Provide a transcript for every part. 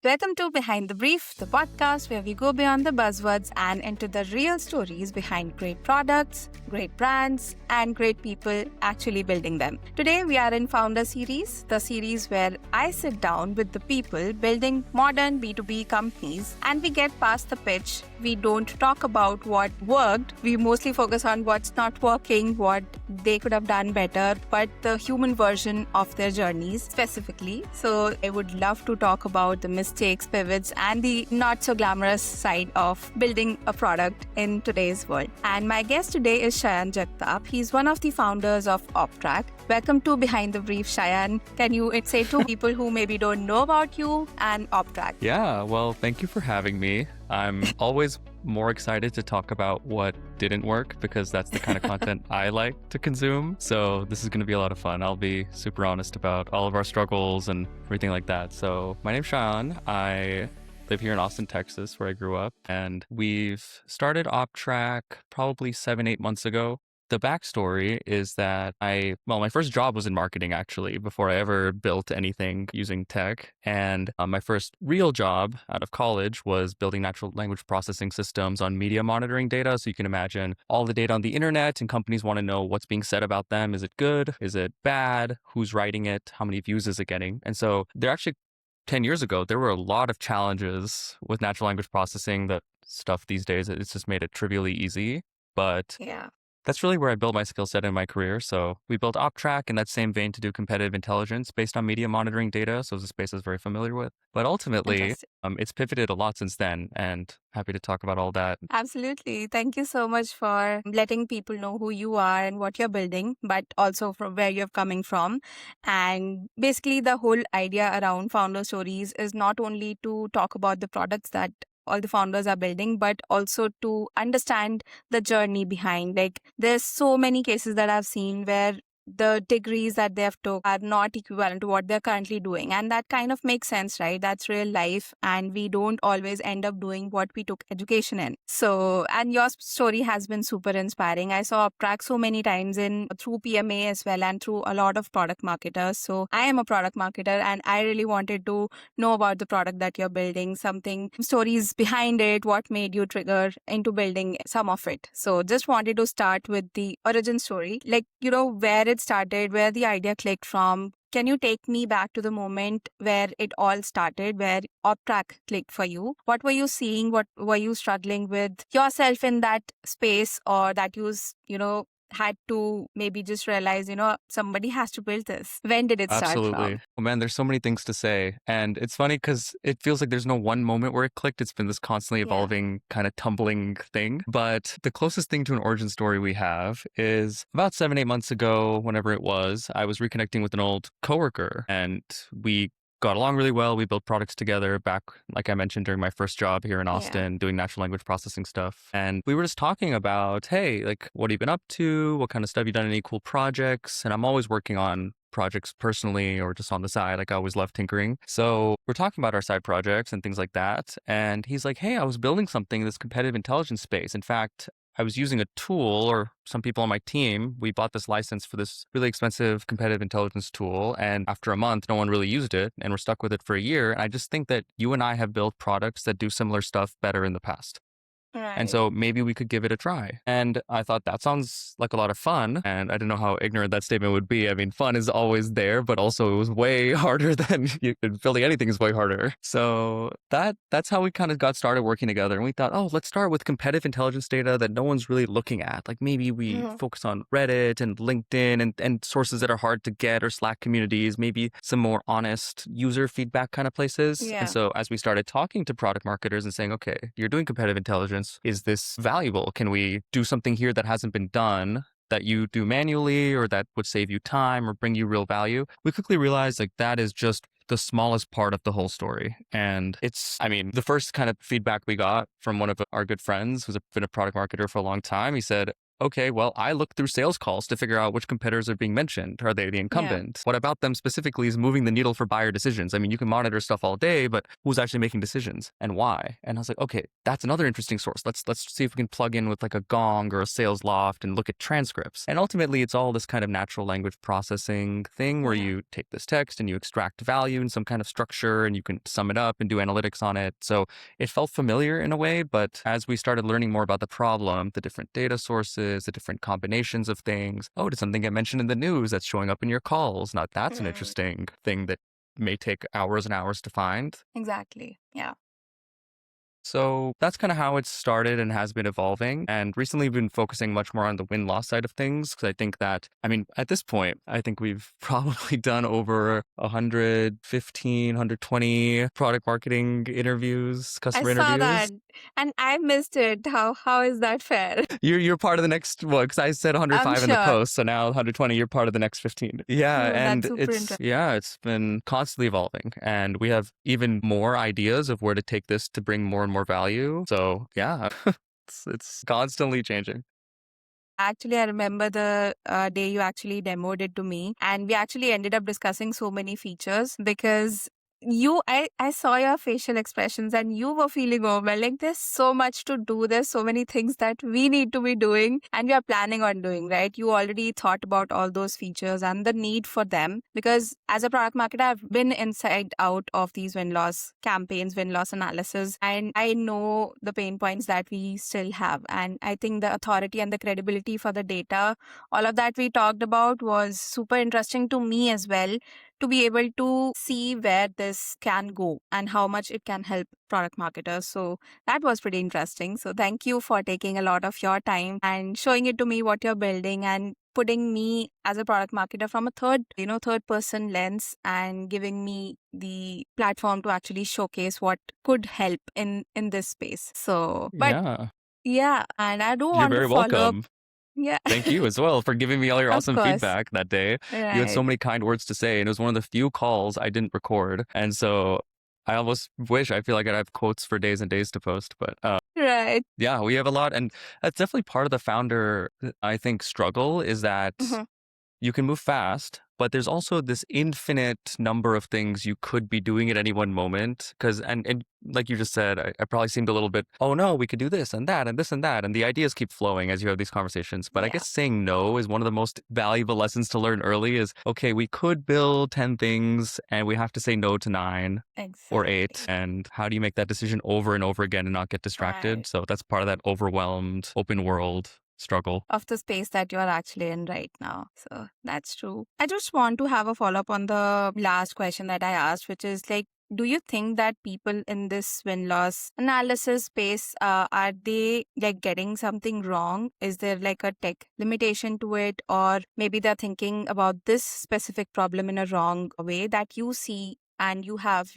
Welcome to Behind the Brief, the podcast where we go beyond the buzzwords and into the real stories behind great products, great brands, and great people actually building them. Today, we are in Founder Series, the series where I sit down with the people building modern B2B companies and we get past the pitch. We don't talk about what worked. We mostly focus on what's not working, what they could have done better, but the human version of their journeys specifically. So I would love to talk about the mistakes, pivots, and the not so glamorous side of building a product in today's world. And my guest today is Shayaan. He's one of the founders of Opptrack. Welcome to Behind the Brief, Shayaan. Can you say to people who maybe don't know about you and Opptrack? Yeah, well, thank you for having me. I'm always more excited to talk about what didn't work because that's the kind of content I like to consume. So this is going to be a lot of fun. I'll be super honest about all of our struggles and everything like that. So my name's Shayaan. I live here in Austin, Texas, where I grew up. And we've started Opptrack probably 7-8 months ago. The backstory is that my first job was in marketing, actually, before I ever built anything using tech. And my first real job out of college was building natural language processing systems on media monitoring data. So you can imagine all the data on the internet, and companies want to know what's being said about them. Is it good? Is it bad? Who's writing it? How many views is it getting? And so there actually 10 years ago, there were a lot of challenges with natural language processing. That stuff these days, it's just made it trivially easy. But Yeah. that's really where I built my skill set in my career. So we built Opptrack in that same vein to do competitive intelligence based on media monitoring data. So it's a space I was very familiar with. But ultimately, Fantastic. it's pivoted a lot since then, and happy to talk about all that. Absolutely. Thank you so much for letting people know who you are and what you're building, but also from where you're coming from. And basically, the whole idea around founder stories is not only to talk about the products that all the founders are building, but also to understand the journey behind. Like, there's so many cases that I've seen where the degrees that they have took are not equivalent to what they're currently doing. And that kind of makes sense, right? That's real life. And we don't always end up doing what we took education in. So, and your story has been super inspiring. I saw Opptrack so many times through PMA as well and through a lot of product marketers. So I am a product marketer and I really wanted to know about the product that you're building, stories behind it, what made you trigger into building some of it. So just wanted to start with the origin story, like, where it started, where the idea clicked from. Can you take me back to the moment where it all started, where Opptrack clicked for you? What were you seeing? What were you struggling with yourself in that space, or that you had to maybe just realize, somebody has to build this? When did it start Absolutely. from? Oh man, there's so many things to say. And it's funny because it feels like there's no one moment where it clicked. It's been this constantly Yeah. evolving, kind of tumbling thing. But the closest thing to an origin story we have is about 7-8 months ago, whenever it was, I was reconnecting with an old coworker and we got along really well. We built products together back, like I mentioned, during my first job here in Austin, doing natural language processing stuff. And we were just talking about, hey, like, what have you been up to? What kind of stuff you done? Any cool projects? And I'm always working on projects personally or just on the side. Like, I always love tinkering. So we're talking about our side projects and things like that. And he's like, hey, I was building something in this competitive intelligence space. In fact, I was using a tool, or some people on my team, we bought this license for this really expensive competitive intelligence tool. And after a month, no one really used it and we're stuck with it for a year. And I just think that you and I have built products that do similar stuff better in the past. Right. And so maybe we could give it a try. And I thought that sounds like a lot of fun. And I didn't know how ignorant that statement would be. I mean, fun is always there, but also it was way harder than building anything is way harder. So that's how we kind of got started working together. And we thought, oh, let's start with competitive intelligence data that no one's really looking at. Like, maybe we focus on Reddit and LinkedIn and sources that are hard to get, or Slack communities, maybe some more honest user feedback kind of places. Yeah. And so as we started talking to product marketers and saying, okay, you're doing competitive intelligence, is this valuable? Can we do something here that hasn't been done that you do manually, or that would save you time or bring you real value? We quickly realized like that is just the smallest part of the whole story. And the first kind of feedback we got from one of our good friends who's been a product marketer for a long time, he said, okay, well, I look through sales calls to figure out which competitors are being mentioned. Are they the Yeah. incumbent? What about them specifically is moving the needle for buyer decisions? I mean, you can monitor stuff all day, but who's actually making decisions and why? And I was like, okay, that's another interesting source. Let's see if we can plug in with like a Gong or a Sales Loft and look at transcripts. And ultimately, it's all this kind of natural language processing thing where Yeah. you take this text and you extract value in some kind of structure and you can sum it up and do analytics on it. So it felt familiar in a way, but as we started learning more about the problem, the different data sources, the different combinations of things, oh, did something get mentioned in the news that's showing up in your calls? Now that's an Hmm. interesting thing that may take hours and hours to find. Exactly. Yeah. So that's kind of how it started and has been evolving. And recently, we've been focusing much more on the win loss side of things. Because I think that, I mean, at this point, I think we've probably done over 115, 120 product marketing interviews, I customer saw that interviews. and I missed it. How is that fair? You're part of the next one because I said I'm 105 in the sure. post, so now 120. You're part of the next 15. Yeah, Oh, that's and super interesting. it's been constantly evolving, and we have even more ideas of where to take this to bring more and more value. So yeah, it's constantly changing. Actually, I remember the day you actually demoed it to me, and we actually ended up discussing so many features because I saw your facial expressions and you were feeling overwhelmed. Like, there's so much to do, there's so many things that we need to be doing, and we are planning on doing, right? You already thought about all those features and the need for them because as a product marketer, I've been inside out of these win loss campaigns, win loss analysis, and I know the pain points that we still have. And I think the authority and the credibility for the data, all of that we talked about was super interesting to me as well, to be able to see where this can go and how much it can help product marketers. So that was pretty interesting. So thank you for taking a lot of your time and showing it to me what you're building and putting me as a product marketer from a third person lens and giving me the platform to actually showcase what could help in this space. So, but Yeah, yeah, and I do you're want to very follow up. welcome. Yeah, Thank you as well for giving me all your of awesome course. feedback that day. You had so Right. many kind words to say, and it was one of the few calls I didn't record, and so I almost wish I feel like I'd have quotes for days and days to post, but Right. yeah, we have a lot, and that's definitely part of the founder, I think, struggle is that Mhm. you can move fast, but there's also this infinite number of things you could be doing at any one moment. Because, and like you just said, I probably seemed a little bit, oh no, we could do this and that and this and that. And the ideas keep flowing as you have these conversations. But I Yeah, guess saying no is one of the most valuable lessons to learn early is, okay, we could build 10 things and we have to say no to 9 or 8. exactly. And how do you make that decision over and over again and not get distracted? Right. So that's part of that overwhelmed open world struggle. Of the space that you're actually in right now. So that's true. I just want to have a follow up on the last question that I asked, which is like, do you think that people in this win loss analysis space are they like getting something wrong? Is there like a tech limitation to it, or maybe they're thinking about this specific problem in a wrong way that you see and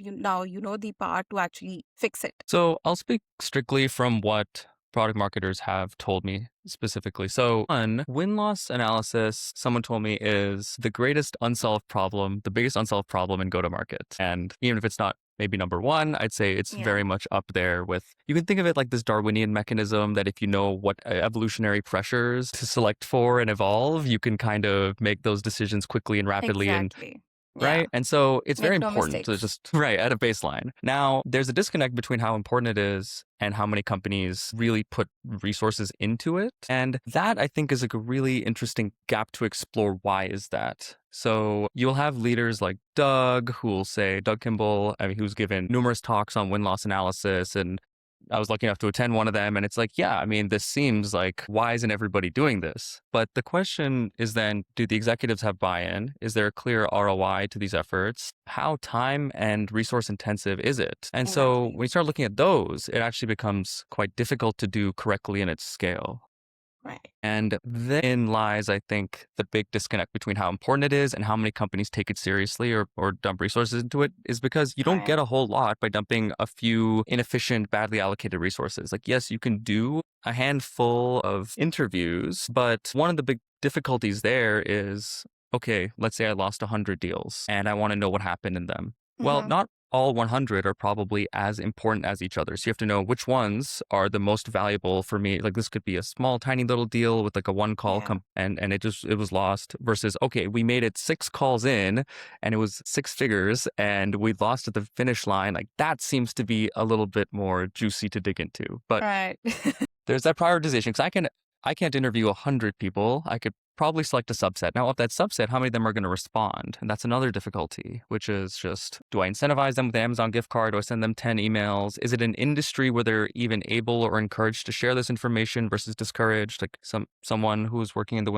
now you know the power to actually fix it? So I'll speak strictly from what product marketers have told me specifically. So, one, win loss analysis, someone told me, is the greatest unsolved problem, the biggest unsolved problem in go to market. And even if it's not maybe number one, I'd say it's Yeah, very much up there with, you can think of it like this Darwinian mechanism that if you know what evolutionary pressures to select for and evolve, you can kind of make those decisions quickly and rapidly and exactly. Yeah, right? And so it's very make no important to mistakes. just, right, at a baseline. Now, there's a disconnect between how important it is and how many companies really put resources into it. And that I think is like a really interesting gap to explore. Why is that? So you'll have leaders like Doug, who will say, Doug Kimball, I mean, who's given numerous talks on win loss analysis, and I was lucky enough to attend one of them. And it's like, yeah, I mean, this seems like, why isn't everybody doing this? But the question is then, do the executives have buy in? Is there a clear ROI to these efforts? How time and resource intensive is it? And so Exactly. when you start looking at those, it actually becomes quite difficult to do correctly in its scale. Right. And then lies, I think, the big disconnect between how important it is and how many companies take it seriously or dump resources into it is because you don't Right. get a whole lot by dumping a few inefficient, badly allocated resources. Like, yes, you can do a handful of interviews, but one of the big difficulties there is, okay, let's say I lost 100 deals and I want to know what happened in them. Well, Hmm. not all 100 are probably as important as each other. So you have to know which ones are the most valuable for me. Like this could be a small, tiny little deal with like a one call Yeah. and it was lost versus, okay, we made it 6 calls in and it was 6 figures and we lost at the finish line. Like that seems to be a little bit more juicy to dig into. But Right. there's that prioritization because I can't interview 100 people. I could probably select a subset. Now, of that subset, how many of them are going to respond? And that's another difficulty, which is just, do I incentivize them with the Amazon gift card? Do I send them 10 emails? Is it an industry where they're even able or encouraged to share this information versus discouraged? Like someone who's working in the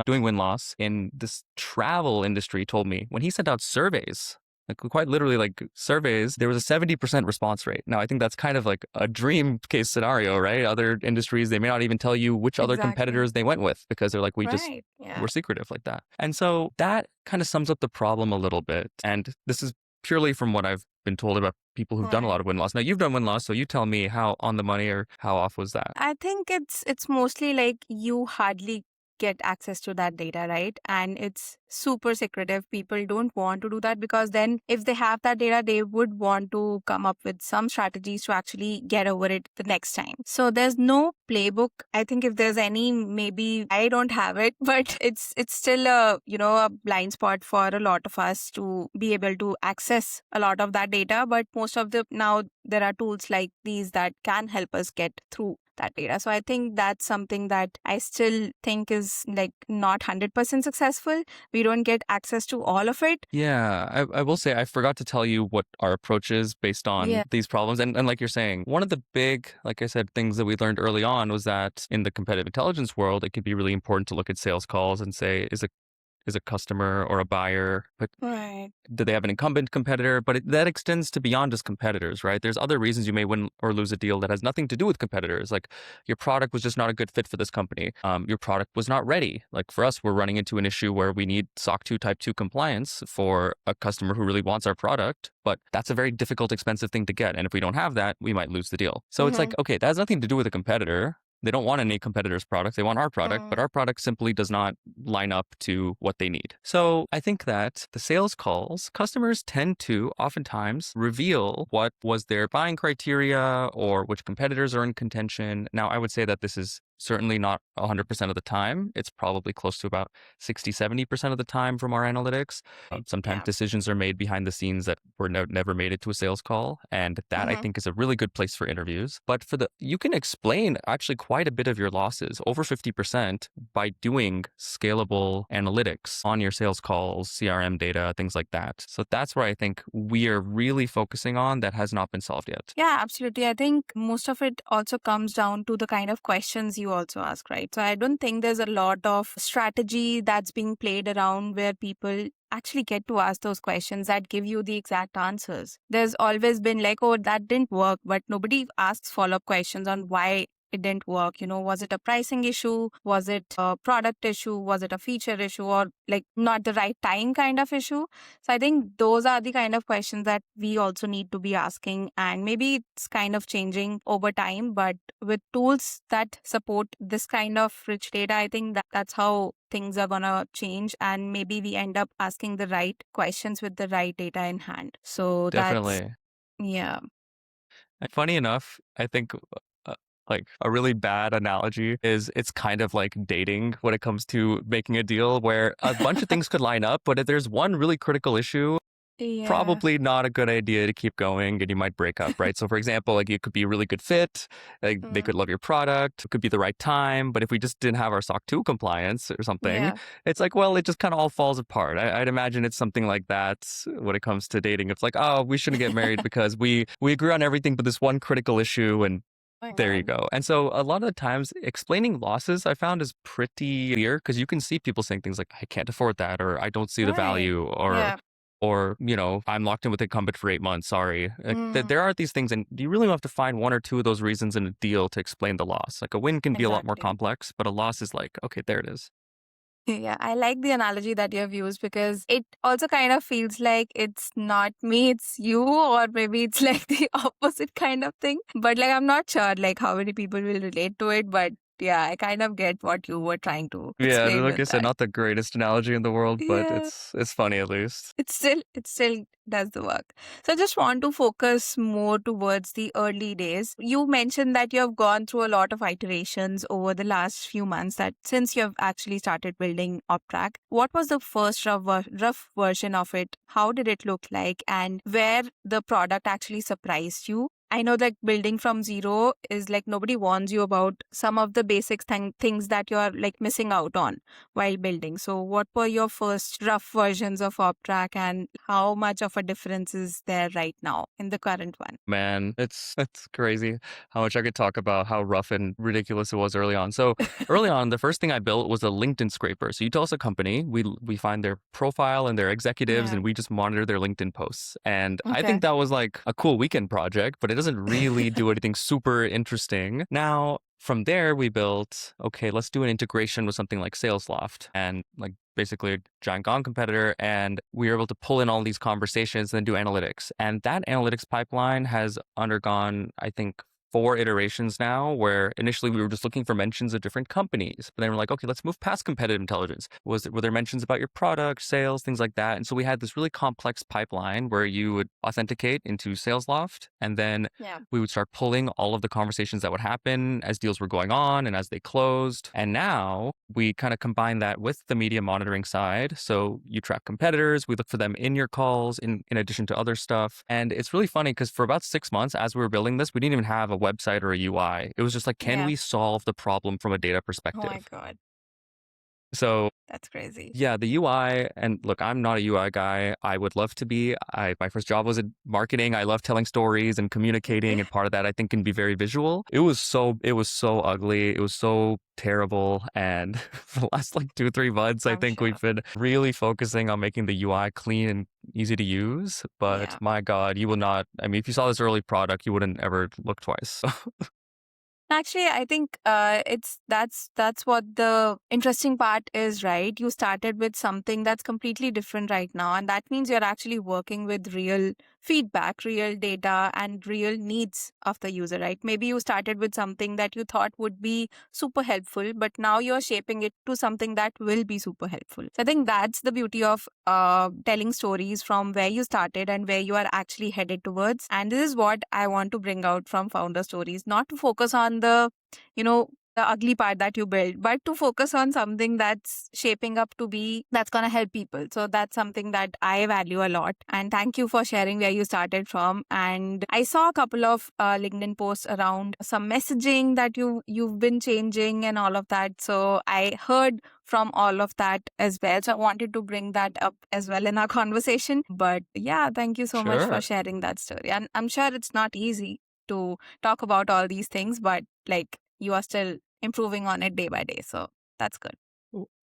doing win loss in this travel industry told me when he sent out surveys, like quite literally like surveys, there was a 70% response rate. Now, I think that's kind of like a dream case scenario, right? Other industries, they may not even tell you which other Exactly. competitors they went with because they're like, Right. Yeah. we're secretive like that. And so that kind of sums up the problem a little bit. And this is purely from what I've been told about people who've done a Right. lot of win loss. Now, you've done win loss, so you tell me how on the money or how off was that? I think it's mostly like you hardly get access to that data, right? And it's super secretive. People don't want to do that because then if they have that data, they would want to come up with some strategies to actually get over it the next time. So there's no playbook. I think if there's any, maybe I don't have it, but it's still a, a blind spot for a lot of us to be able to access a lot of that data. But most of the now there are tools like these that can help us get through that data. So I think that's something that I still think is like not 100% successful. We don't get access to all of it. Yeah, I will say I forgot to tell you what our approach is based on Yeah. these problems. And like you're saying, one of the big, like I said, things that we learned early on was that in the competitive intelligence world, it can be really important to look at sales calls and say, is a customer or a buyer, but Right. do they have an incumbent competitor? But that extends to beyond just competitors, right? There's other reasons you may win or lose a deal that has nothing to do with competitors. Like your product was just not a good fit for this company. Your product was not ready. Like for us, we're running into an issue where we need SOC 2 Type 2 compliance for a customer who really wants our product, but that's a very difficult, expensive thing to get. And if we don't have that, we might lose the deal. So it's like, Mm-hmm. okay, that has nothing to do with a competitor. They don't want any competitor's product. They want our product, but our product simply does not line up to what they need. So I think that the sales calls, customers tend to oftentimes reveal what was their buying criteria or which competitors are in contention. Now, I would say that this is certainly not 100% of the time. It's probably close to about 60, 70% of the time from our analytics. Sometimes Yeah. decisions are made behind the scenes that were never made it to a sales call. And that I Mm-hmm. think is a really good place for interviews. But you can explain actually quite a bit of your losses, over 50%, by doing scalable analytics on your sales calls, CRM data, things like that. So that's where I think we are really focusing on that has not been solved yet. Yeah, absolutely. I think most of it also comes down to the kind of questions you also ask, right? So I don't think there's a lot of strategy that's being played around where people actually get to ask those questions that give you the exact answers. There's always been like, oh, that didn't work, but nobody asks follow-up questions on why it didn't work. Was it a pricing issue? Was it a product issue? Was it a feature issue or like not the right time kind of issue? So I think those are the kind of questions that we also need to be asking. And maybe it's kind of changing over time, but with tools that support this kind of rich data, I think that's how things are going to change. And maybe we end up asking the right questions with the right data in hand. So that's, Definitely. yeah. And funny enough, I think uh, like a really bad analogy is it's kind of like dating when it comes to making a deal where a bunch of things could line up, but if there's one really critical issue, Yeah. probably not a good idea to keep going and you might break up, right? So for example, like it could be a really good fit, like they Mm, could love your product, it could be the right time, but if we just didn't have our SOC 2 compliance or something, yeah. it's like, well, it just kind of all falls apart. I'd imagine it's something like that when it comes to dating. It's like, oh, we shouldn't get married because we agree on everything but this one critical issue and Oh my there you God. go. And so a lot of the times explaining losses I found is pretty clear because you can see people saying things like, I can't afford that, or I don't see the Right. value, Yeah. or, I'm locked in with incumbent for 8 months. Sorry. Like, Mm, there are these things, and you really have to find one or two of those reasons in a deal to explain the loss. Like a win can be a lot more exactly. complex, but a loss is like, okay, there it is. Yeah, I like the analogy that you have used because it also kind of feels like it's not me, it's you, or maybe it's like the opposite kind of thing. But like, I'm not sure like how many people will relate to it, but Yeah, I kind of get what you were trying to Yeah, explain like I with said, that. not the greatest analogy in the world, but Yeah. it's funny at least. It still does the work. So I just want to focus more towards the early days. You mentioned that you have gone through a lot of iterations over the last few months, that since you have actually started building Opptrack. What was the first rough version of it? How did it look like, and where the product actually surprised you? I know that building from zero is like nobody warns you about some of the basic things that you're like missing out on while building. So, what were your first rough versions of Opptrack, and how much of a difference is there right now in the current one? Man, it's crazy how much I could talk about how rough and ridiculous it was early on. So early on, the first thing I built was a LinkedIn scraper. So you tell us a company, we find their profile and their executives, Yeah. and we just monitor their LinkedIn posts. And I think Okay. that was like a cool weekend project, but it doesn't really do anything super interesting. Now, from there, we built, okay, let's do an integration with something like SalesLoft and like basically a giant Gong competitor. And we were able to pull in all these conversations and then do analytics. And that analytics pipeline has undergone, I think, 4 iterations now, where initially we were just looking for mentions of different companies. But then we're like, okay, let's move past competitive intelligence. Were there mentions about your product, sales, things like that? And so we had this really complex pipeline where you would authenticate into SalesLoft, and then Yeah. we would start pulling all of the conversations that would happen as deals were going on and as they closed. And now we kind of combine that with the media monitoring side. So you track competitors, we look for them in your calls in addition to other stuff. And it's really funny because for about 6 months as we were building this, we didn't even have a website or a UI. It was just like, can Yeah. we solve the problem from a data Oh my perspective? God. So That's crazy. yeah, the UI, and look, I'm not a UI guy. I would love to be. My first job was in marketing. I love telling stories and communicating, and part of that I think can be very visual. It was so ugly. It was so terrible. And for the last like 2, 3 months, I I'm think we've sure. been really focusing on making the UI clean and easy to use. But Yeah. my God, you will not. I mean, if you saw this early product, you wouldn't ever look twice. Actually, I think it's that's what the interesting part is, right? You started with something that's completely different right now, and that means you're actually working with real feedback, real data, and real needs of the user, right? Maybe you started with something that you thought would be super helpful, but now you're shaping it to something that will be super helpful. So I think that's the beauty of telling stories from where you started and where you are actually headed towards. And this is what I want to bring out from founder stories, not to focus on you know, the ugly part that you build, but to focus on something that's shaping up to be that's going to help people. So that's something that I value a lot. And thank you for sharing where you started from. And I saw a couple of LinkedIn posts around some messaging that you've been changing and all of that. So I heard from all of that as well. So I wanted to bring that up as well in our conversation. But yeah, thank you so much for Sure. sharing that story. And I'm sure it's not easy to talk about all these things, but like you are still improving on it day by day. So that's good.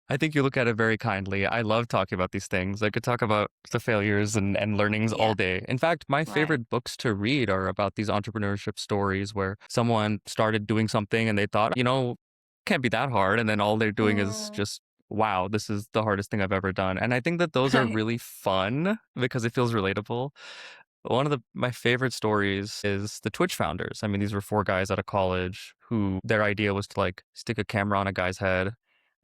I think you look at it very kindly. I love talking about these things. I could talk about the failures and learnings Yeah. all day. In fact, my Right. favorite books to read are about these entrepreneurship stories where someone started doing something and they thought, can't be that hard. And then all they're doing is Mm, just, wow, this is the hardest thing I've ever done. And I think that those are right. really fun because it feels relatable. One of my favorite stories is the Twitch founders. I mean, these were 4 guys out of college who their idea was to like stick a camera on a guy's head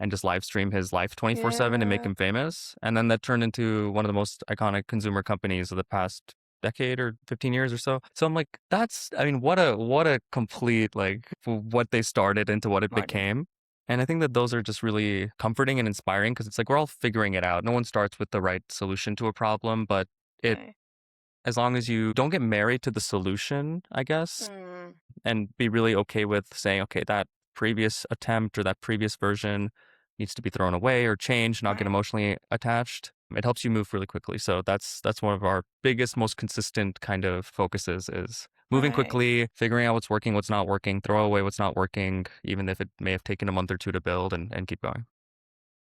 and just live stream his life 24/7 and make Yeah. him famous. And then that turned into one of the most iconic consumer companies of the past decade or 15 years or so. So I'm like, I mean, what a complete like what they started into what it Body. became. And I think that those are just really comforting and inspiring because it's like we're all figuring it out. No one starts with the right solution to a problem, but it Right. as long as you don't get married to the solution, I guess, Mm, and be really okay with saying, okay, that previous attempt or that previous version needs to be thrown away or changed, not get right. emotionally attached. It helps you move really quickly. So that's one of our biggest, most consistent kind of focuses is moving Right. quickly, figuring out what's working, what's not working, throw away what's not working, even if it may have taken a month or 2 to build and keep going.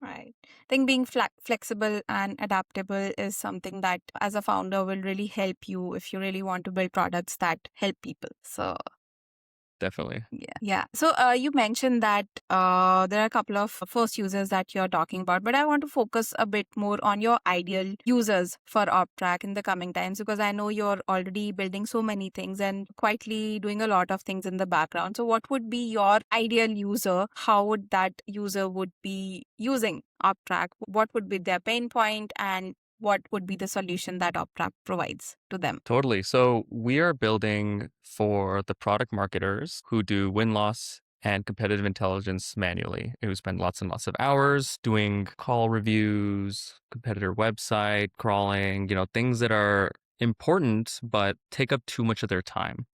Right. I think being flexible and adaptable is something that as a founder will really help you if you really want to build products that help people. So definitely. Yeah. Yeah. So you mentioned that there are a couple of first users that you're talking about, but I want to focus a bit more on your ideal users for Opptrack in the coming times because I know you're already building so many things and quietly doing a lot of things in the background. So what would be your ideal user? How would that user would be using Opptrack? What would be their pain point and what would be the solution that Opptrack provides to them? Totally. So we are building for the product marketers who do win-loss and competitive intelligence manually, who spend lots and lots of hours doing call reviews, competitor website crawling, things that are important but take up too much of their time.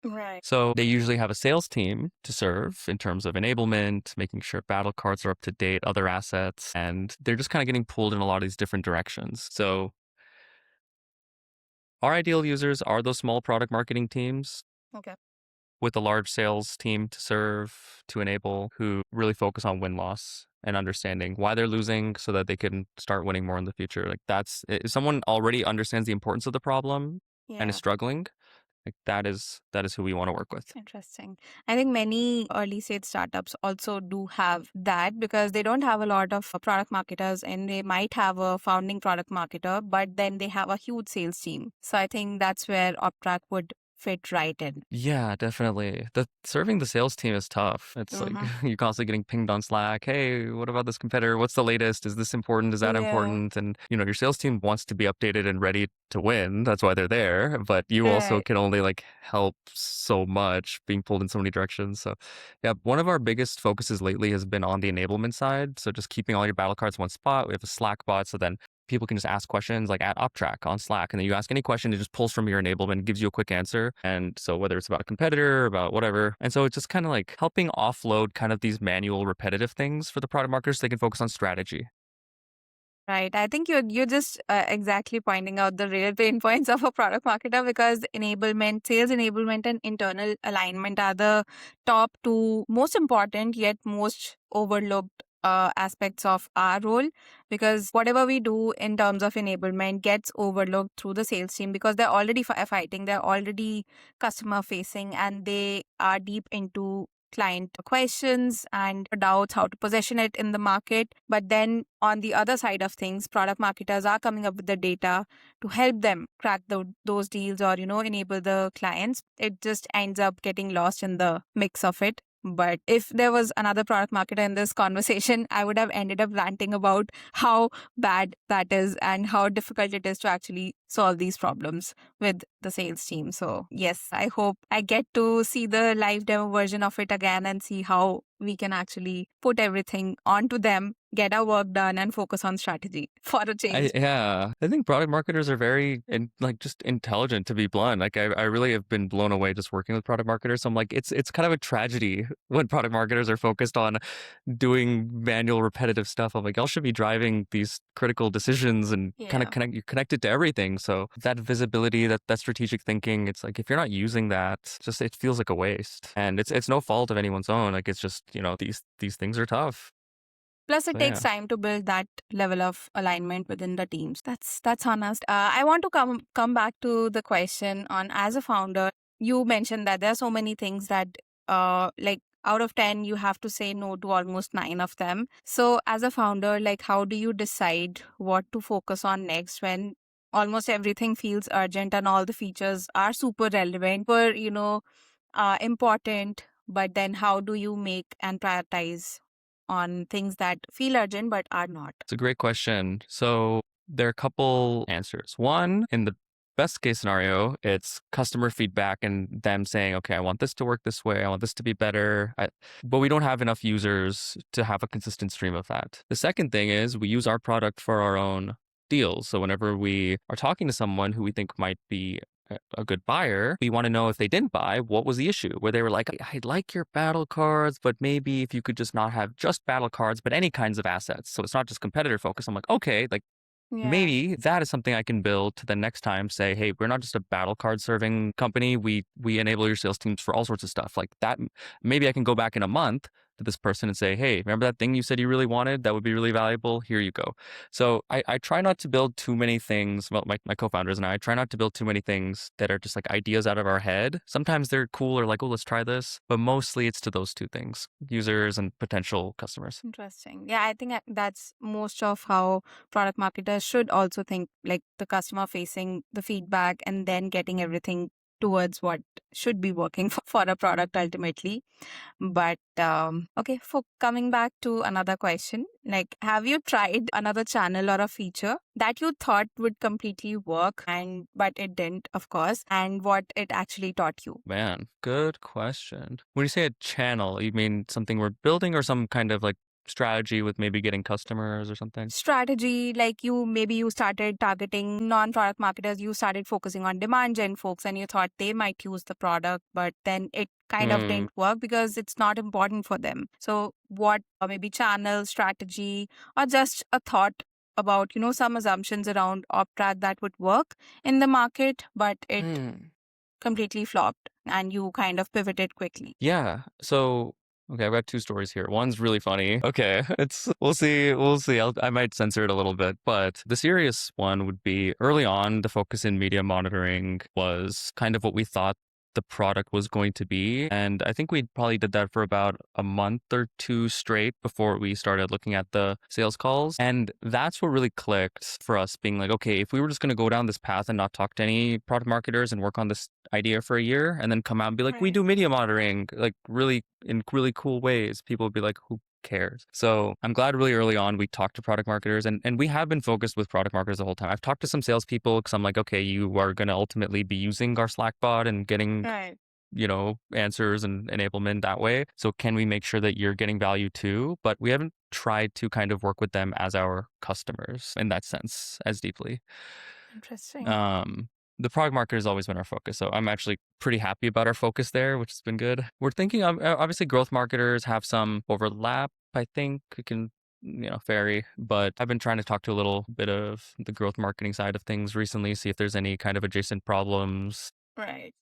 Right. So they usually have a sales team to serve in terms of enablement, making sure battle cards are up to date, other assets, and they're just kind of getting pulled in a lot of these different directions. So our ideal users are those small product marketing teams Okay. with a large sales team to serve, to enable, who really focus on win-loss and understanding why they're losing so that they can start winning more in the future. Like if someone already understands the importance of the problem and is Yeah. struggling, like that is who we want to work with. Interesting. I think many early stage startups also do have that because they don't have a lot of product marketers and they might have a founding product marketer, but then they have a huge sales team. So I think that's where Opptrack would fit right in. Yeah, definitely. Serving the sales team is tough. It's like Mm-hmm. you're constantly getting pinged on Slack. Hey, what about this competitor? What's the latest? Is this important? Is that Yeah. important? And your sales team wants to be updated and ready to win. That's why they're there. But you also Right. can only like help so much, being pulled in so many directions. So yeah, one of our biggest focuses lately has been on the enablement side. So just keeping all your battle cards in one spot. We have a Slack bot. So then people can just ask questions like at Opptrack on Slack. And then you ask any question, it just pulls from your enablement, gives you a quick answer. And so whether it's about a competitor, about whatever. And so it's just kind of like helping offload kind of these manual repetitive things for the product marketers so they can focus on strategy. Right. I think you're just exactly pointing out the real pain points of a product marketer because enablement, sales enablement, and internal alignment are the top two most important yet most overlooked aspects of our role because whatever we do in terms of enablement gets overlooked through the sales team because they're already fighting, they're already customer facing, and they are deep into client questions and doubts how to position it in the market. But then on the other side of things, product marketers are coming up with the data to help them crack those deals or, enable the clients. It just ends up getting lost in the mix of it. But if there was another product marketer in this conversation, I would have ended up ranting about how bad that is and how difficult it is to actually solve these problems with the sales team. So, yes, I hope I get to see the live demo version of it again and see how we can actually put everything onto them, get our work done, and focus on strategy for a change. I think product marketers are very just intelligent, to be blunt. Like I really have been blown away just working with product marketers. So I'm like, it's kind of a tragedy when product marketers are focused on doing manual repetitive stuff. I'm like, y'all should be driving these critical decisions and kind of Yeah. you're connected to everything. So that visibility, that strategic thinking, it's like if you're not using that, just it feels like a waste. And it's no fault of anyone's own. Like it's just, these things are tough. Plus, it So takes yeah. time to build that level of alignment within the teams. That's honest. I want to come back to the question on as a founder. You mentioned that there are so many things that, like out of 10, you have to say no to almost 9 of them. So, as a founder, like how do you decide what to focus on next when almost everything feels urgent and all the features are super relevant, important, but then how do you make and prioritize on things that feel urgent but are not? It's a great question. So there are a couple answers. One, in the best case scenario, it's customer feedback and them saying, okay, I want this to work this way. I want this to be better. But we don't have enough users to have a consistent stream of that. The second thing is we use our product for our own deals. So whenever we are talking to someone who we think might be a good buyer, we want to know if they didn't buy, what was the issue? Where they were like, I like your battle cards, but maybe if you could just not have just battle cards, but any kinds of assets. So it's not just competitor focus. I'm like, okay, like Yeah. maybe that is something I can build to the next time say, hey, we're not just a battle card serving company. We enable your sales teams for all sorts of stuff like that. Maybe I can go back in a month to this person and say, hey, remember that thing you said you really wanted? That would be really valuable. Here you go. So I try not to build too many things. Well, my co-founders and I try not to build too many things that are just like ideas out of our head. Sometimes they're cool or like, oh, let's try this. But mostly it's to those two things, users and potential customers. Interesting. Yeah, I think that's most of how product marketers should also think, like the customer facing the feedback and then getting everything towards what should be working for a product ultimately. But okay, for coming back to another question, like have you tried another channel or a feature that you thought would completely work and but it didn't, of course, and what it actually taught you? Man, good question. When you say a channel, you mean something we're building or some kind of like strategy with maybe getting customers or something? Strategy, like you started targeting non-product marketers, you started focusing on demand gen folks and you thought they might use the product, but then it kind of Hmm. didn't work because it's not important for them. So what maybe channel strategy or just a thought about some assumptions around Opptrack that would work in the market, but it Hmm. completely flopped and you kind of pivoted quickly? Yeah. So, okay, I've got two stories here. One's really funny. Okay, it's we'll see. We'll see. I might censor it a little bit, but the serious one would be early on. The focus in media monitoring was kind of what we thought the product was going to be, and I think we probably did that for about a month or two straight before we started looking at the sales calls, and that's what really clicked for us. Being like, okay, if we were just going to go down this path and not talk to any product marketers and work on this idea for a year and then come out and be like, we Right. do media monitoring, like really in really cool ways, people would be like, who cares? So I'm glad really early on we talked to product marketers, and we have been focused with product marketers the whole time. I've talked to some salespeople because I'm like, okay, you are going to ultimately be using our Slack bot and getting Right. answers and enablement that way. So can we make sure that you're getting value too? But we haven't tried to kind of work with them as our customers in that sense as deeply. Interesting. Um, the product market has always been our focus. So I'm actually pretty happy about our focus there, which has been good. We're thinking obviously growth marketers have some overlap. I think it can, vary, but I've been trying to talk to a little bit of the growth marketing side of things recently, see if there's any kind of adjacent problems, Right.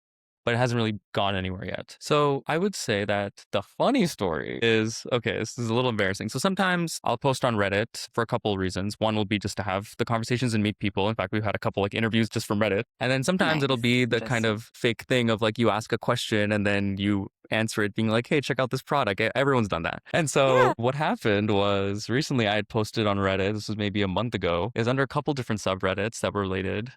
but it hasn't really gone anywhere yet. So I would say that the funny story is, okay, this is a little embarrassing. So sometimes I'll post on Reddit for a couple of reasons. One will be just to have the conversations and meet people. In fact, we've had a couple like interviews just from Reddit. And then sometimes it'll Nice. be the kind Interesting. of fake thing of like you ask a question and then you answer it being like, hey, check out this product. Everyone's done that. And so Yeah. what happened was recently I had posted on Reddit, this was maybe a month ago, is under a couple different subreddits that were related.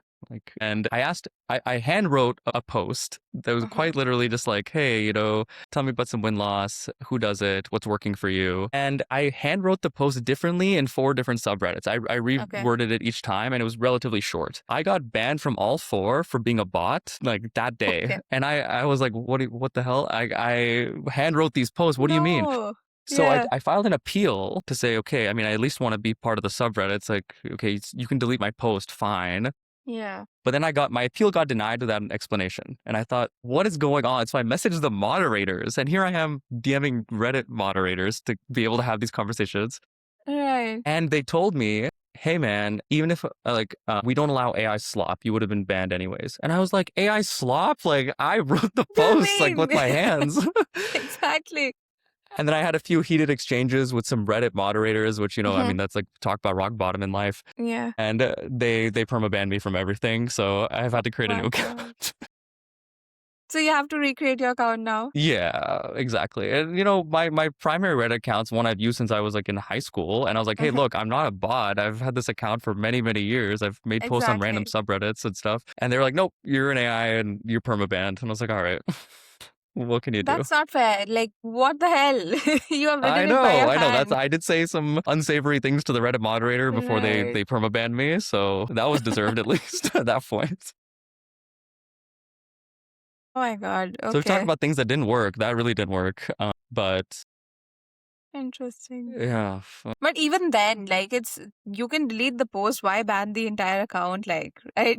And I hand wrote a post that was Mm-hmm. quite literally just like, hey, tell me about some win loss, who does it, what's working for you. And I hand wrote the post differently in four different subreddits. I Okay. reworded it each time and it was relatively short. I got banned from all four for being a bot like that day. Okay. And I was like, what the hell? I hand wrote these posts. What do you mean? No. So Yeah. I filed an appeal to say, okay, I mean, I at least want to be part of the subreddits. Like, okay, you can delete my post, fine. Yeah. But then my appeal got denied without an explanation. And I thought, what is going on? So I messaged the moderators, and here I am DMing Reddit moderators to be able to have these conversations. Right. And they told me, hey man, even if we don't allow AI-slop, you would have been banned anyways. And I was like, AI-slop? Like I wrote the I post like with mean, my hands. exactly. And then I had a few heated exchanges with some Reddit moderators, which, I Hmm. mean, that's like talk about rock bottom in life. Yeah. And they permabanned me from everything. So I've had to create a My new God. account. So you have to recreate your account now. Yeah, exactly. And my primary Reddit account's one I've used since I was like in high school. And I was like, hey, Hmm. look, I'm not a bot. I've had this account for many, many years. I've made posts on random Exactly. subreddits and stuff. And they were like, nope, you're an AI and you're permabanned. And I was like, all right, what can you do? That's not fair. Like, what the hell? You have written it by your I know. That's hand. I did say some unsavory things to the Reddit moderator before they Right. they permabanned me, so that was deserved at least at that point. Oh my God. So we talked Okay. about things that didn't work. That really didn't work. But Interesting. yeah, But even then, like, you can delete the post. Why ban the entire account? Like, right?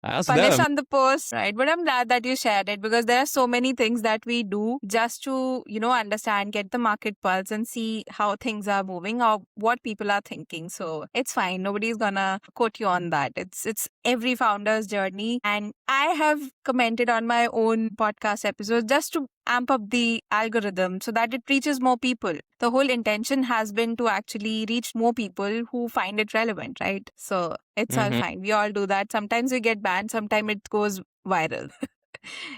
Ask punish them. on the post, right? But I'm glad that you shared it because there are so many things that we do just to, understand, get the market pulse and see how things are moving or what people are thinking. So it's fine. Nobody's gonna quote you on that. It's every founder's journey. And I have commented on my own podcast episode just to amp up the algorithm so that it reaches more people. The whole intention has been to actually reach more people who find it relevant, right? So it's all Hmm. fine. We all do that. Sometimes we get banned, sometimes it goes viral. it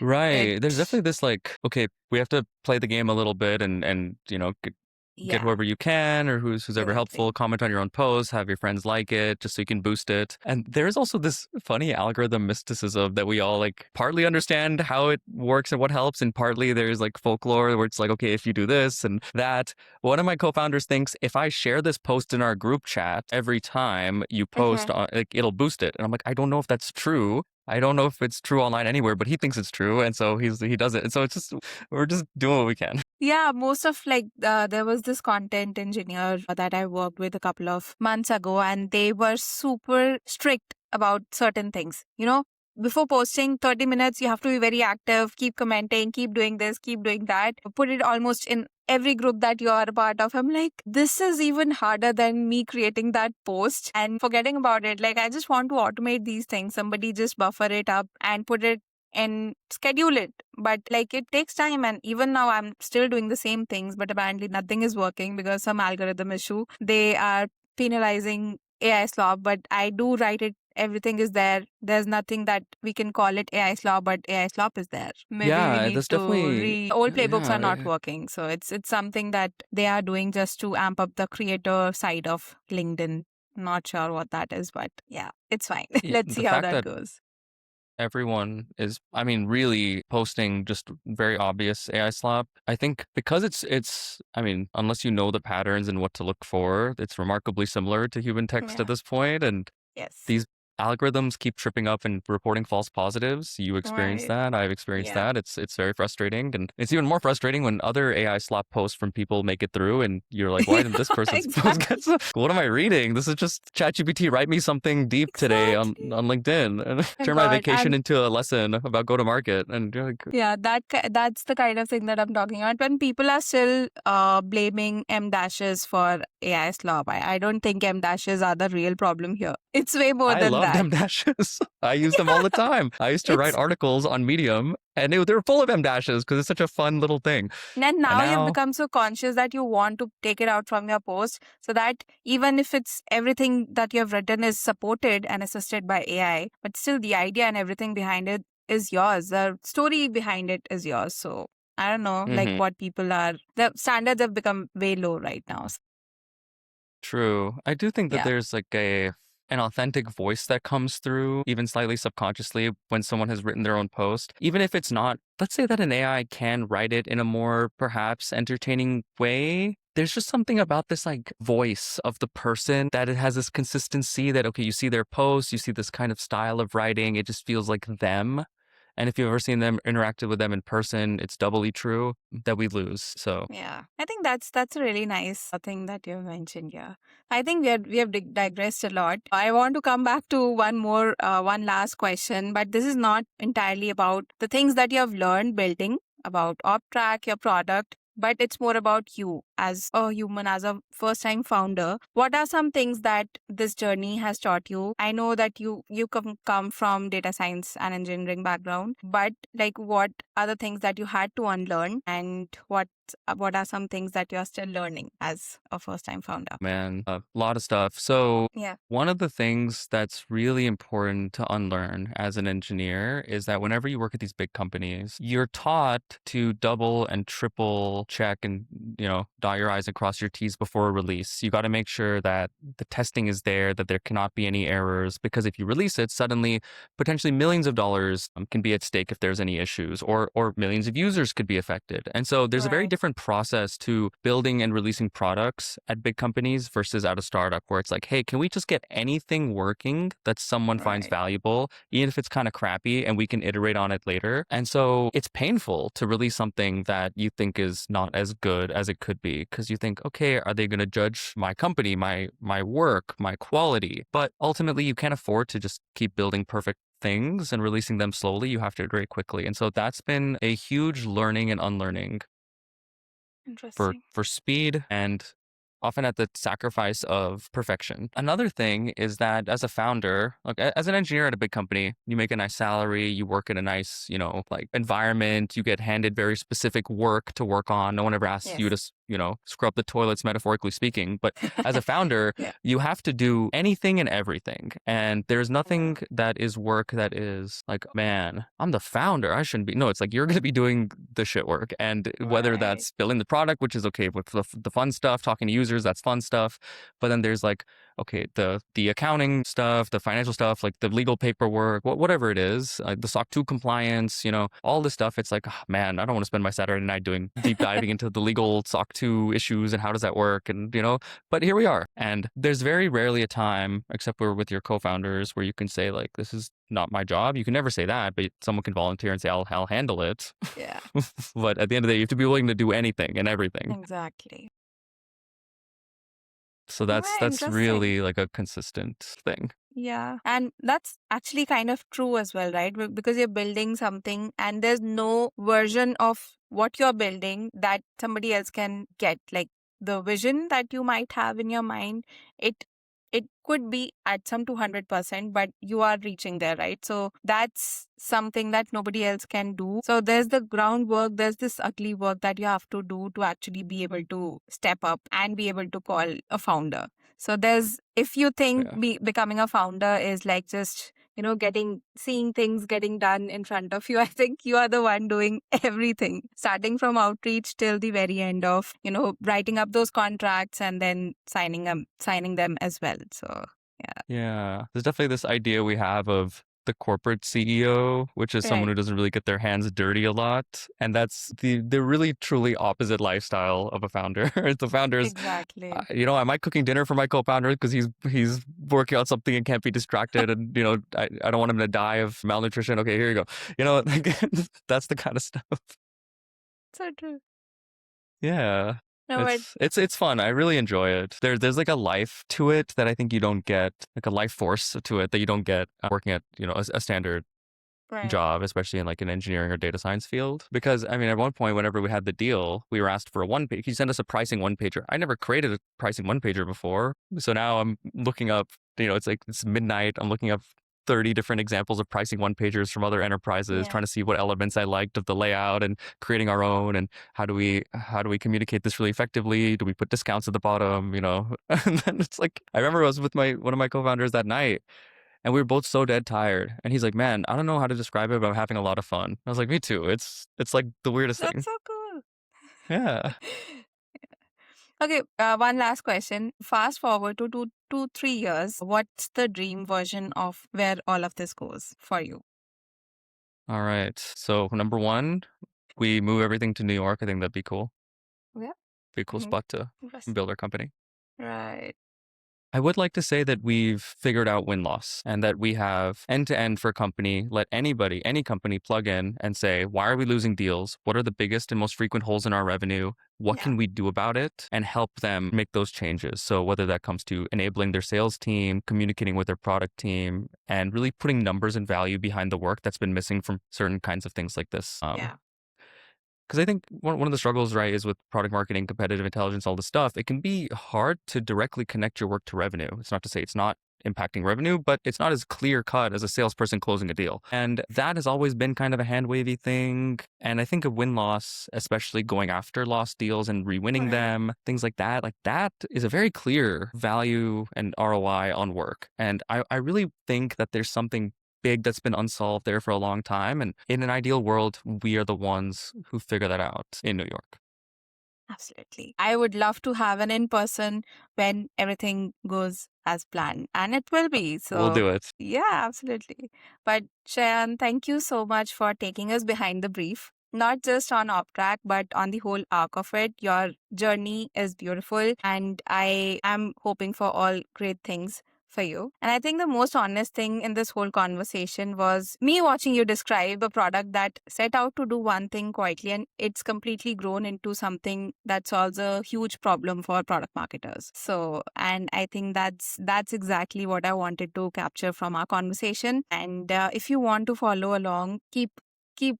Right. There's definitely this like, okay, we have to play the game a little bit and get Yeah, whoever you can or who's ever exactly. helpful, comment on your own post, have your friends like it just so you can boost it. And there's also this funny algorithm mysticism that we all like partly understand how it works and what helps, and partly there's like folklore where it's like, okay, if you do this and that. One of my co-founders thinks if I share this post in our group chat every time you post Mhm. on, like, it'll boost it. And I'm like, I don't know if that's true. I don't know if it's true online anywhere, but he thinks it's true, and so he does it. And so it's just we're just doing what we can. Yeah, most of there was this content engineer that I worked with a couple of months ago, and they were super strict about certain things. Before posting 30 minutes, you have to be very active, keep commenting, keep doing this, keep doing that. Put it almost in every group that you are a part of. I'm like, this is even harder than me creating that post and forgetting about it. Like, I just want to automate these things. Somebody just buffer it up and put it and schedule it. But like it takes time, and even now I'm still doing the same things, but apparently nothing is working because some algorithm issue. They are penalizing AI-slop, but I do write it. Everything is there. There's nothing that we can call it AI-slop, but AI-slop is there. Maybe we Yeah, need that's to definitely old playbooks yeah. are not working. So it's something that they are doing just to amp up the creator side of LinkedIn. Not sure what that is, but yeah, it's fine. Let's The see how fact that that goes. everyone is, I mean, really posting just very obvious AI slop. I think because I mean, unless you know the patterns and what to look for, it's remarkably similar to human text at Yeah. this point, and Yes. these algorithms keep tripping up and reporting false positives. You experience Right. that. I've experienced Yeah. that. It's very frustrating, and it's even more frustrating when other AI slop posts from people make it through, and you're like, why Yeah, didn't this person's post get? exactly. What am I reading? This is just ChatGPT. Write me something deep today Exactly. on LinkedIn, and My turn my God. vacation And into a lesson about go to market. And you're like, yeah, that's the kind of thing that I'm talking about. When people are still blaming M dashes for AI slop, I don't think M dashes are the real problem here. It's way more I than love that. M dashes. I use them all Yeah. the time. I used to write It's articles on Medium, and they were full of M dashes because it's such a fun little thing. And And now you've now, become so conscious that you want to take it out from your post so that even if it's everything that you have written is supported and assisted by AI, but still the idea and everything behind it is yours. The story behind it is yours. So I don't know, like mhm. what people are, the standards have become way low right now. True. I do think that Yeah. there's like an authentic voice that comes through, even slightly subconsciously, when someone has written their own post. Even if it's not, let's say that an AI can write it in a more perhaps entertaining way. There's just something about this like voice of the person that it has this consistency that, okay, you see their posts, you see this kind of style of writing, it just feels like them. And if you've ever seen them interacted with them in person, it's doubly true that we lose. So Yeah, I think that's a really nice thing that you mentioned. Yeah, I think we have digressed a lot. I want to come back to one last question, but this is not entirely about the things that you have learned building about Opptrack, your product, but it's more about you as a human, as a first-time founder. What are some things that this journey has taught you? I know that you come from data science and engineering background, but like what are the things that you had to unlearn, and what are some things that you're still learning as a first time founder? man, a lot of stuff. So, Yeah. one of the things that's really important to unlearn as an engineer is that whenever you work at these big companies, you're taught to double and triple check and, dot your I's and cross your T's before a release. You got to make sure that the testing is there, that there cannot be any errors, because if you release it, suddenly potentially millions of dollars can be at stake if there's any issues, or millions of users could be affected. And so there's a very Right. different process to building and releasing products at big companies versus at a startup where it's like, hey, can we just get anything working that someone finds Right. valuable, even if it's kind of crappy, and we can iterate on it later? And so it's painful to release something that you think is not as good as it could be, because you think, okay, are they going to judge my company, my work, my quality? But ultimately, you can't afford to just keep building perfect things and releasing them slowly, you have to iterate quickly. And so that's been a huge learning and unlearning Interesting. for speed and often at the sacrifice of perfection. Another thing is that as a founder, like as an engineer at a big company, you make a nice salary, you work in a nice, like environment, you get handed very specific work to work on. No one ever asks you Yes. to, scrub the toilets, metaphorically speaking. But as a founder, Yeah. you have to do anything and everything. And there's Yeah. nothing that is work that is like, man, I'm the founder. I shouldn't be. No, it's like you're going to be doing the shit work. And whether Right. that's building the product, which is okay with the fun stuff, talking to users, that's fun stuff. But then there's like, okay, the accounting stuff, the financial stuff, like the legal paperwork, whatever it is, the SOC 2 compliance, all this stuff. It's like, oh, man, I don't want to spend my Saturday night doing deep diving into the legal SOC 2 issues and how does that work. And, but here we are. And there's very rarely a time, except we're with your co-founders, where you can say like, this is not my job. You can never say that, but someone can volunteer and say, I'll handle it. Yeah. But at the end of the day, you have to be willing to do anything and everything. Exactly. So that's Right. that's Interesting. really like a consistent thing. Yeah. And that's actually kind of true as well, right? Because you're building something and there's no version of what you're building that somebody else can get. Like the vision that you might have in your mind, it it could be at some 200%, but you are reaching there, right? So that's something that nobody else can do. So there's the groundwork, there's this ugly work that you have to do to actually be able to step up and be able to call a founder. So there's, if you think Yeah. becoming a founder is like just, seeing things getting done in front of you, I think you are the one doing everything, starting from outreach till the very end of, writing up those contracts and then signing them as well. So yeah. Yeah. There's definitely this idea we have of the corporate CEO, which is someone Right. who doesn't really get their hands dirty a lot. And that's the really truly opposite lifestyle of a founder. The founders, Exactly. am I cooking dinner for my co-founder because he's working on something and can't be distracted and I don't want him to die of malnutrition. Okay, here you go. Like that's the kind of stuff. So true. Yeah. No, but It's fun. I really enjoy it. There's like a life to it that I think you don't get, like a life force to it that you don't get working at, a standard right. job, especially in like an engineering or data science field. Because I mean, at one point, whenever we had the deal, we were asked for a one page. He sent us a pricing one pager. I never created a pricing one pager before. So now I'm looking up, it's midnight. I'm looking up 30 different examples of pricing one pagers from other enterprises, Yeah. trying to see what elements I liked of the layout and creating our own. And how do we communicate this really effectively? Do we put discounts at the bottom? And then it's like, I remember I was with one of my co-founders that night and we were both so dead tired. And he's like, man, I don't know how to describe it, but I'm having a lot of fun. I was like, me too. It's like the weirdest That's thing. so cool. Yeah. Okay, one last question. Fast forward to 3 years. What's the dream version of where all of this goes for you? All right. So number one, we move everything to New York. I think that'd be cool. Yeah. Be a cool Hmm. spot to Interesting. build our company. Right. I would like to say that we've figured out win-loss and that we have end-to-end for a company. Let anybody, any company plug in and say, why are we losing deals? What are the biggest and most frequent holes in our revenue? What Yeah. can we do about it? And help them make those changes. So whether that comes to enabling their sales team, communicating with their product team, and really putting numbers and value behind the work that's been missing from certain kinds of things like this. Yeah. Because I think one of the struggles, right, is with product marketing, competitive intelligence, all this stuff, it can be hard to directly connect your work to revenue. It's not to say it's not impacting revenue, but it's not as clear cut as a salesperson closing a deal. And that has always been kind of a hand wavy thing. And I think of win loss, especially going after lost deals and re-winning Right. them, things like that is a very clear value and ROI on work. And I really think that there's something big that's been unsolved there for a long time. And in an ideal world, we are the ones who figure that out in New York. Absolutely. I would love to have an in person when everything goes as planned, and it will be. We'll So, do it. yeah, absolutely. But, Shayan, thank you so much for taking us behind the brief, not just on Opptrack, but on the whole arc of it. Your journey is beautiful, and I am hoping for all great things for you. And I think the most honest thing in this whole conversation was me watching you describe a product that set out to do one thing quietly, and it's completely grown into something that solves a huge problem for product marketers. So, and I think that's exactly what I wanted to capture from our conversation. And if you want to follow along, keep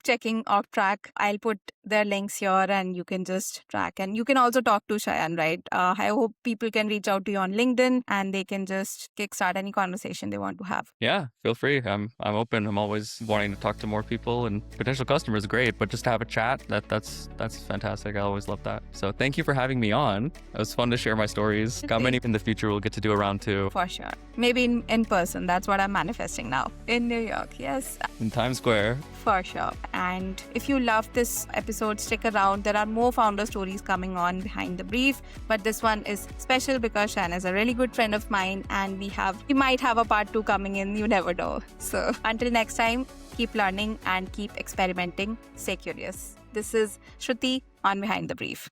checking Opptrack. I'll put their links here and you can just track. And you can also talk to Shayaan, right? I hope people can reach out to you on LinkedIn and they can just kickstart any conversation they want to have. Yeah, feel free. I'm open. I'm always wanting to talk to more people, and potential customers, great, but just to have a chat, that's fantastic. I always love that. So thank you for having me on. It was fun to share my stories. Got many in the future we'll get to do a round two. For sure. Maybe in person. That's what I'm manifesting now. In New York, yes. In Times Square. For sure. And if you love this episode, stick around. There are more founder stories coming on behind the brief, but this one is special because Shayaan is a really good friend of mine, and we might have a part 2 coming in. You never know. So until next time, keep learning and keep experimenting. Stay curious. This is Shruti on Behind the Brief.